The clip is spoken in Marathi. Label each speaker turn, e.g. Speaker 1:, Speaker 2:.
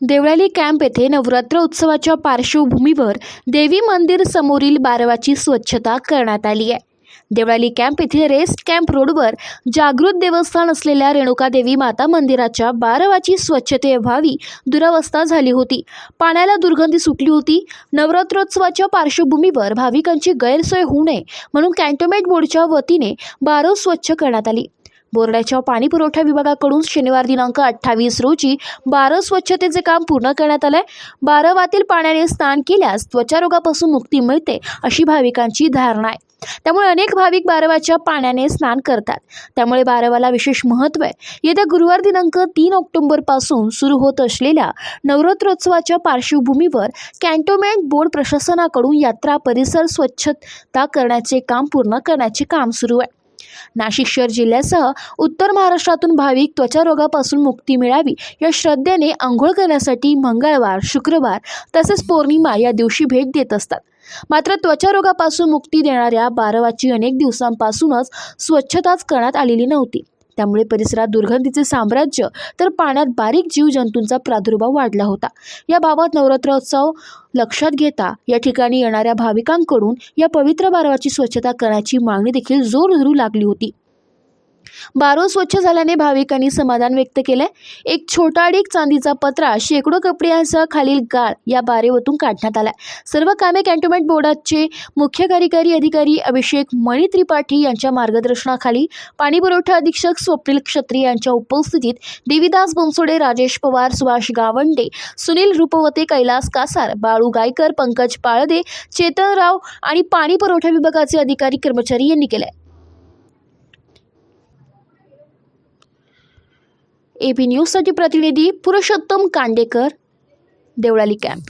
Speaker 1: देवळाली कॅम्प येथे नवरात्र उत्सवाच्या पार्श्वभूमीवर देवी मंदिर समोरील बारवाची स्वच्छता करण्यात आली आहे। देवळाली कॅम्प येथील रेस्ट कॅम्प रोडवर जागृत देवस्थान असलेल्या रेणुका देवी माता मंदिराच्या बारवाची स्वच्छतेअभावी दुरावस्था झाली होती। पाण्याला दुर्गंधी सुटली होती। नवरात्रोत्सवाच्या पार्श्वभूमीवर भाविकांची गैरसोय होऊ नये म्हणून कॅन्टोन्मेंट बोर्डच्या वतीने बारव स्वच्छ करण्यात आली। बोर्डाच्या पाणी पुरवठा विभागाकडून शनिवार दिनांक 28 रोजी बारव स्वच्छतेचे काम पूर्ण करण्यात आले। बारवातील पाण्याने स्नान केल्यास त्वचारोगापासून मुक्ती मिळते अशी भाविकांची धारणा आहे। त्यामुळे अनेक भाविक बारवाच्या पाण्याने स्नान करतात। त्यामुळे बारवाला विशेष महत्त्व आहे। येत्या गुरुवार दिनांक 3 ऑक्टोबर पासून सुरू होत असलेल्या नवरात्रोत्सवाच्या पार्श्वभूमीवर कॅन्टोन्मेंट बोर्ड प्रशासनाकडून यात्रा परिसर स्वच्छता करण्याचे काम पूर्ण करण्याचे काम सुरू आहे। नाशिक शहर जिल्ह्यासह उत्तर महाराष्ट्रातून भाविक त्वचारोगापासून मुक्ती मिळावी या श्रद्धेने अंघोळ करण्यासाठी मंगळवार, शुक्रवार तसेच पौर्णिमा या दिवशी भेट देत असतात। मात्र त्वचारोगापासून मुक्ती देणाऱ्या बारवाची अनेक दिवसांपासूनच स्वच्छताच करण्यात आलेली नव्हती। त्यामुळे परिसरात दुर्गंधीचे साम्राज्य तर पाण्यात बारीक जीवजंतूंचा प्रादुर्भाव वाढला होता। याबाबत नवरात्रोत्सव लक्षात घेता या ठिकाणी येणाऱ्या भाविकांकडून या पवित्र बारवाची स्वच्छता करण्याची मागणी देखील जोर धरू लागली होती। बारव स्वच्छ झाल्याने भाविकांनी समाधान व्यक्त केले। एक छोटा अडीक चांदीचा पत्रा, शेकडो कपड्यांसह खालील गाळ या बारेवतून काढण्यात आला। सर्व कामे कॅन्टोन्मेंट बोर्डाचे मुख्य कार्यकारी अधिकारी अभिषेक मणी त्रिपाठी यांच्या मार्गदर्शनाखाली पाणी पुरवठा अधीक्षक स्वप्नील क्षत्रिय यांच्या उपस्थितीत देवीदास बनसोडे, राजेश पवार, सुभाष गावंडे, सुनील रूपवते, कैलास कासार, बाळू गायकर, पंकज पाळदे, चेतन राव आणि पाणी पुरवठा विभागाचे अधिकारी कर्मचारी यांनी केले। एबी न्यूजसाठी प्रतिनिधी पुरुषोत्तम कांडेकर, देवळाली कॅम्प।